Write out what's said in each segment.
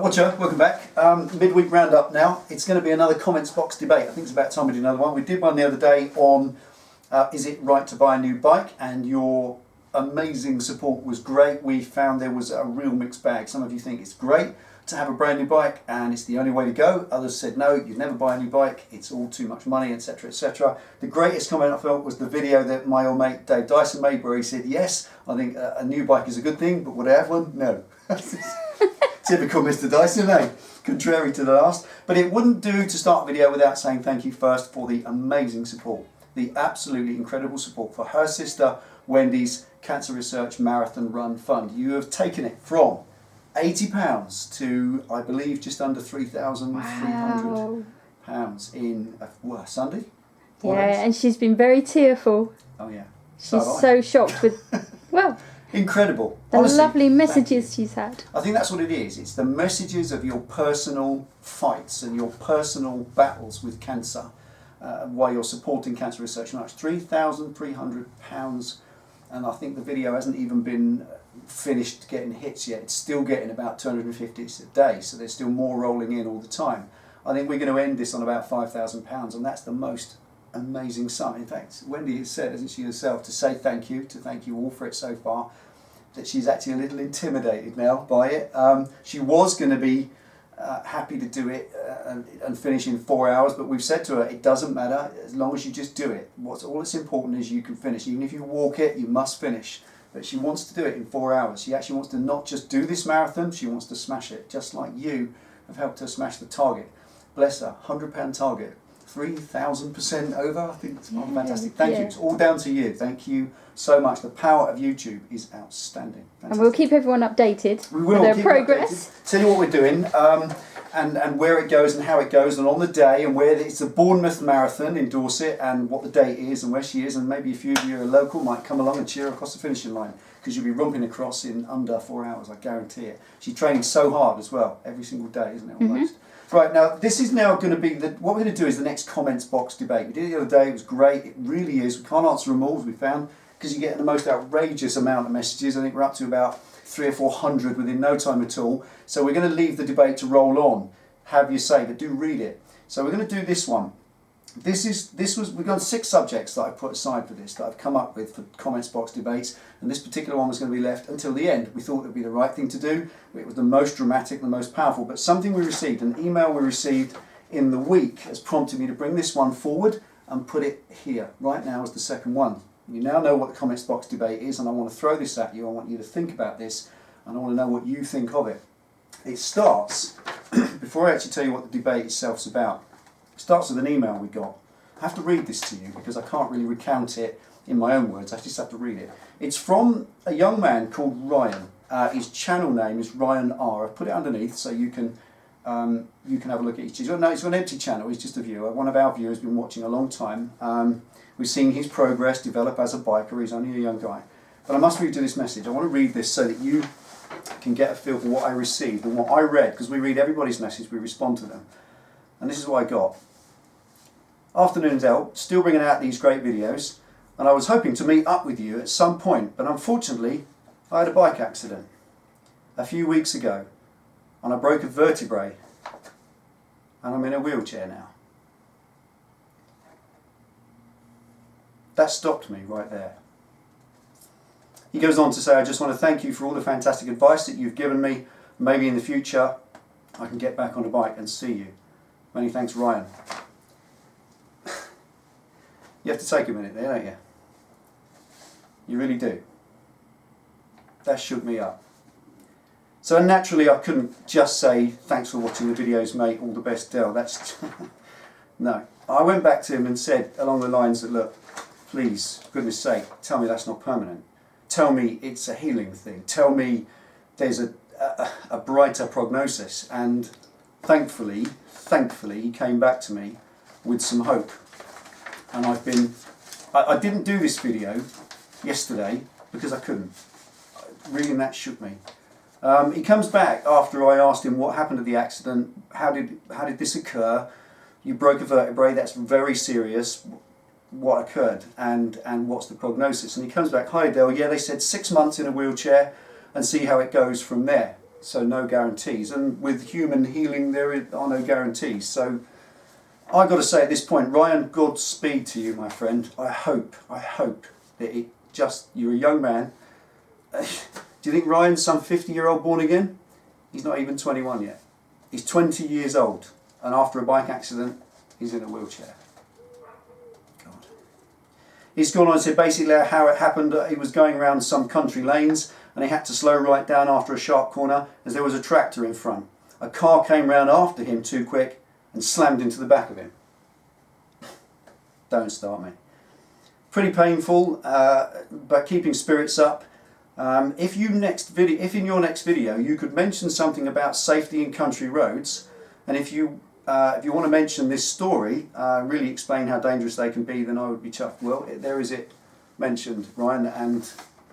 Watcher, welcome back. Midweek roundup now. It's going to be another comments box debate. I think it's about time we did another one. We did one the other day on is it right to buy a new bike, and your amazing support was great. We found there was a real mixed bag. Some of you think it's great to have a brand new bike and it's the only way to go. Others said no, you'd never buy a new bike, it's all too much money, etc, etc. The greatest comment I felt was the video that my old mate Dave Dyson made, where he said, yes, I think a new bike is a good thing, but would I have one? No. Typical Mr. Dyson, eh? Contrary to the last. But it wouldn't do to start a video without saying thank you first for the amazing support, the absolutely incredible support for her sister Wendy's Cancer Research Marathon Run Fund. You have taken it from £80 to, I believe, just under £3,300 in Sunday. Yeah, and she's been very tearful. Oh yeah. She's so shocked with, well, incredible. The Honestly, lovely messages she's had. I think that's what it is. It's the messages of your personal fights and your personal battles with cancer, while you're supporting Cancer Research. Now it's £3,300, and I think the video hasn't even been finished getting hits yet. It's still getting about 250 a day, so there's still more rolling in all the time. I think we're going to end this on about £5,000, and that's the most amazing sum. In fact, Wendy has said, hasn't she herself, to say thank you all for it so far, that she's actually a little intimidated now by it. She was going to be happy to do it and finish in 4 hours, but we've said to her it doesn't matter as long as you just do it. All that's important is you can finish. Even if you walk it, you must finish. But she wants to do it in 4 hours. She actually wants to not just do this marathon, she wants to smash it, just like you have helped her smash the target. Bless her, £100 target. 3,000% over. I think it's fantastic. Thank you. It's all down to you. Thank you so much. The power of YouTube is outstanding. Fantastic. And we'll keep everyone updated with their progress. Tell you what we're doing, and where it goes and how it goes, and on the day, and where it's the Bournemouth Marathon in Dorset, and what the date is and where she is, and maybe a few of you who are local might come along and cheer her across the finishing line, because you'll be romping across in under 4 hours, I guarantee it. She's training so hard as well, every single day, isn't it, almost? Right, now this is now going to be, what we're going to do is the next comments box debate. We did it the other day, it was great, it really is. We can't answer them all, as we found, because you get the most outrageous amount of messages. I think we're up to about 300 or 400 within no time at all. So we're going to leave the debate to roll on, have your say, but do read it. So we're going to do this one. We've got 6 subjects that I've put aside for this, that I've come up with for comments box debates, and this particular one was going to be left until the end. We thought it would be the right thing to do. It was the most dramatic, the most powerful, but something we received, an email we received in the week, has prompted me to bring this one forward and put it here, right now, as the second one. You now know what the comments box debate is, and I want to throw this at you. I want you to think about this, and I want to know what you think of it. It starts, before I actually tell you what the debate itself is about, it starts with an email we got. I have to read this to you because I can't really recount it in my own words. I just have to read it. It's from a young man called Ryan. His channel name is Ryan R. I've put it underneath so you can have a look at it. He's got an empty channel. He's just a viewer. One of our viewers has been watching a long time. We've seen his progress develop as a biker. He's only a young guy. But I must read you this message. I want to read this so that you can get a feel for what I received and what I read, because we read everybody's message, we respond to them. And this is what I got. Afternoon, Del, still bringing out these great videos, and I was hoping to meet up with you at some point, but unfortunately I had a bike accident a few weeks ago and I broke a vertebrae and I'm in a wheelchair now. That stopped me right there. He goes on to say, I just want to thank you for all the fantastic advice that you've given me. Maybe in the future I can get back on a bike and see you. Many thanks, Ryan. You have to take a minute there, don't you? You really do. That shook me up. So naturally I couldn't just say, thanks for watching the videos, mate, all the best, Del. That's no. I went back to him and said along the lines that, look, please, for goodness sake, tell me that's not permanent. Tell me it's a healing thing. Tell me there's a brighter prognosis. And thankfully, he came back to me with some hope. And I didn't do this video yesterday because I couldn't. Reading that shook me. He comes back after I asked him what happened at the accident, how did this occur? You broke a vertebrae, that's very serious. What occurred and what's the prognosis? And he comes back, hi Del, yeah, they said 6 months in a wheelchair and see how it goes from there. So no guarantees. And with human healing, there are no guarantees. So I've got to say at this point, Ryan, Godspeed to you, my friend. I hope that you're a young man. Do you think Ryan's some 50-year-old born again? He's not even 21 yet. He's 20 years old. And after a bike accident, he's in a wheelchair. God. He's gone on to say basically how it happened. He was going around some country lanes and he had to slow right down after a sharp corner as there was a tractor in front. A car came round after him too quick and slammed into the back of him. Don't start me. Pretty painful, but keeping spirits up. If in your next video you could mention something about safety in country roads, and if you want to mention this story, really explain how dangerous they can be, then I would be chuffed. Well, there is it mentioned, Ryan, and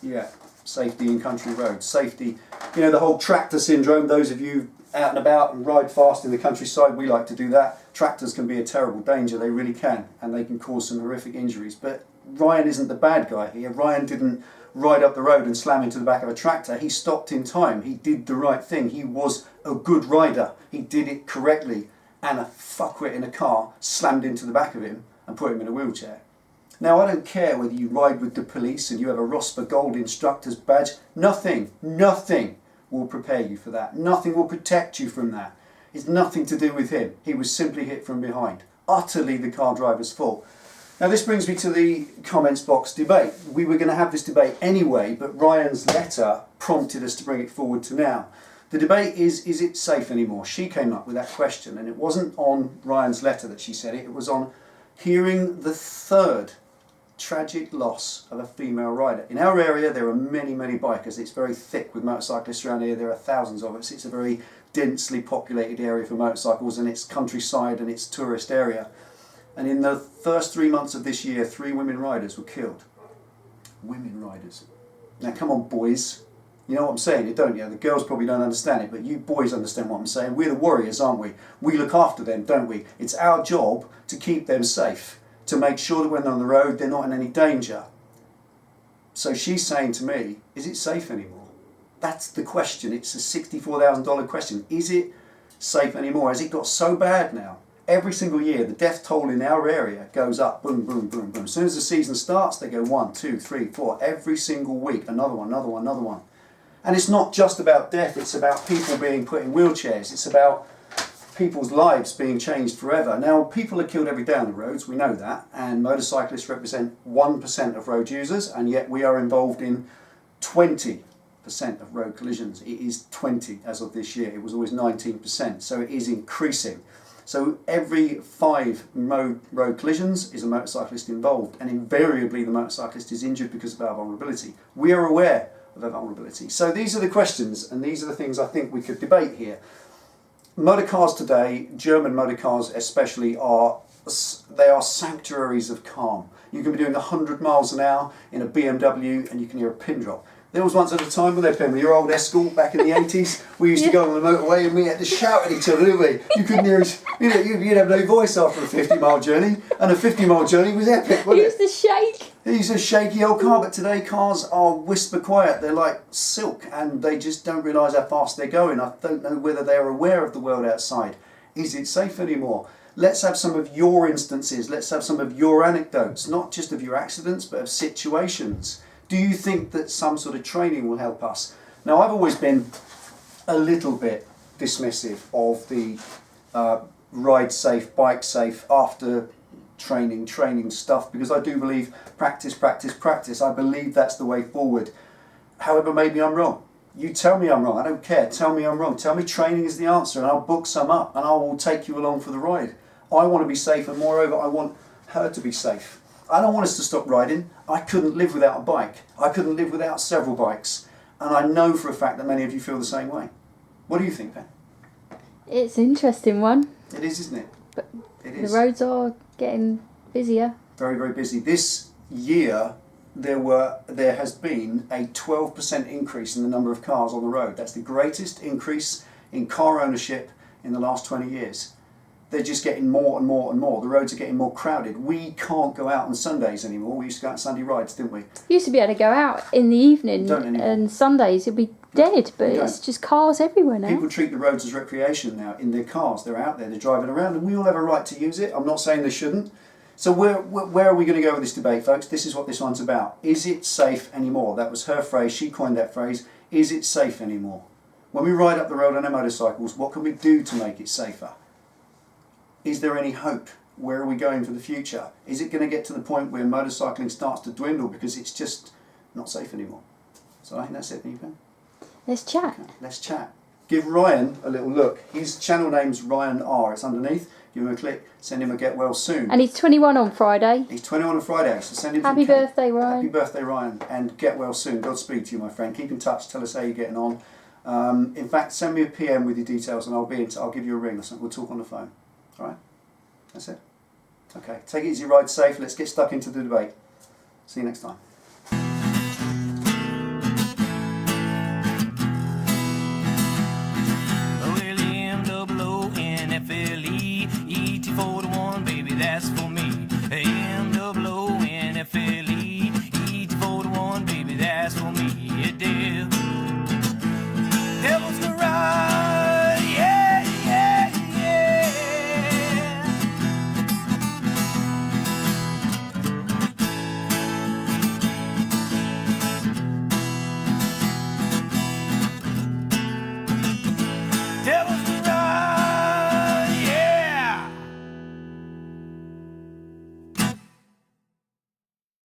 yeah, safety in country roads. Safety, you know, the whole tractor syndrome. Those of you out and about and ride fast in the countryside, we like to do that. Tractors can be a terrible danger, they really can, and they can cause some horrific injuries. But Ryan isn't the bad guy here. Ryan didn't ride up the road and slam into the back of a tractor. He stopped in time. He did the right thing. He was a good rider. He did it correctly. And a fuckwit in a car slammed into the back of him and put him in a wheelchair. Now, I don't care whether you ride with the police and you have a Rosper Gold instructor's badge. Nothing will prepare you for that. Nothing will protect you from that. It's nothing to do with him. He was simply hit from behind. Utterly the car driver's fault. Now this brings me to the comments box debate. We were going to have this debate anyway, but Ryan's letter prompted us to bring it forward to now. The debate is it safe anymore? She came up with that question, and it wasn't on Ryan's letter that she said it. It was on hearing the third tragic loss of a female rider. In our area there are many bikers. It's very thick with motorcyclists around here. There are thousands of us. It's a very densely populated area for motorcycles, and it's countryside and it's tourist area. And in the first 3 months of this year, 3 women riders were killed. Women riders. Now come on, boys. You know what I'm saying, you don't you? The girls probably don't understand it, but you boys understand what I'm saying. We're the warriors, aren't we? We look after them, don't we? It's our job to keep them safe, to make sure that when they're on the road, they're not in any danger. So she's saying to me, is it safe anymore? That's the question. It's a $64,000 question. Is it safe anymore? Has it got so bad now? Every single year, the death toll in our area goes up, boom, boom, boom, boom. As soon as the season starts, they go 1, 2, 3, 4. Every single week, another one, another one, another one. And it's not just about death, it's about people being put in wheelchairs. It's about people's lives being changed forever. Now, people are killed every day on the roads, we know that, and motorcyclists represent 1% of road users, and yet we are involved in 20% of road collisions. It is 20 as of this year. It was always 19%, so it is increasing. So every 5 road collisions is a motorcyclist involved, and invariably the motorcyclist is injured because of our vulnerability. We are aware of our vulnerability. So these are the questions, and these are the things I think we could debate here. Motor cars today, German motor cars especially, they are sanctuaries of calm. You can be doing 100 miles an hour in a BMW and you can hear a pin drop. There was once at a time with your old Escort back in the 80s, we used to go on the motorway and we had to shout at each other, didn't we? You couldn't hear us, you'd have no voice after a 50-mile journey, and a 50-mile journey was epic, wasn't it? He used to shake. He used a shaky old car, but today cars are whisper quiet. They're like silk, and they just don't realise how fast they're going. I don't know whether they're aware of the world outside. Is it safe anymore? Let's have some of your instances. Let's have some of your anecdotes, not just of your accidents, but of situations. Do you think that some sort of training will help us? Now, I've always been a little bit dismissive of the ride safe, bike safe after training stuff, because I do believe practice. I believe that's the way forward. However, maybe I'm wrong. You tell me I'm wrong. I don't care. Tell me I'm wrong. Tell me training is the answer, and I'll book some up and I will take you along for the ride. I want to be safe, and moreover, I want her to be safe. I don't want us to stop riding. I couldn't live without a bike. I couldn't live without several bikes. And I know for a fact that many of you feel the same way. What do you think, Ben? It's an interesting one. It is, isn't it? But it is. The roads are getting busier. Very, very busy. This year, there has been a 12% increase in the number of cars on the road. That's the greatest increase in car ownership in the last 20 years. They're just getting more and more and more. The roads are getting more crowded. We can't go out on Sundays anymore. We used to go out on Sunday rides, didn't we? You used to be able to go out in the evening, Don't anymore. and Sundays it'd be dead, but You it's don't. just cars everywhere now. People treat the roads as recreation now in their cars. They're out there, they're driving around, and we all have a right to use it. I'm not saying they shouldn't. So where are we going to go with this debate, folks? This is what this one's about. Is it safe anymore? That was her phrase. She coined that phrase. Is it safe anymore? When we ride up the road on our motorcycles, what can we do to make it safer? Is there any hope? Where are we going for the future? Is it going to get to the point where motorcycling starts to dwindle because it's just not safe anymore? So I think that's it, Nico. Let's chat. Okay, let's chat. Give Ryan a little look. His channel name's Ryan R. It's underneath. Give him a click. Send him a get well soon. And he's 21 on Friday. He's 21 on Friday, so send him Happy some cake. birthday, Ryan. Happy birthday, Ryan. And get well soon. Godspeed to you, my friend. Keep in touch. Tell us how you're getting on. In fact, send me a PM with your details and I'll give you a ring or something. We'll talk on the phone. All right? That's it. Okay. Take it easy, ride safe. Let's get stuck into the debate. See you next time.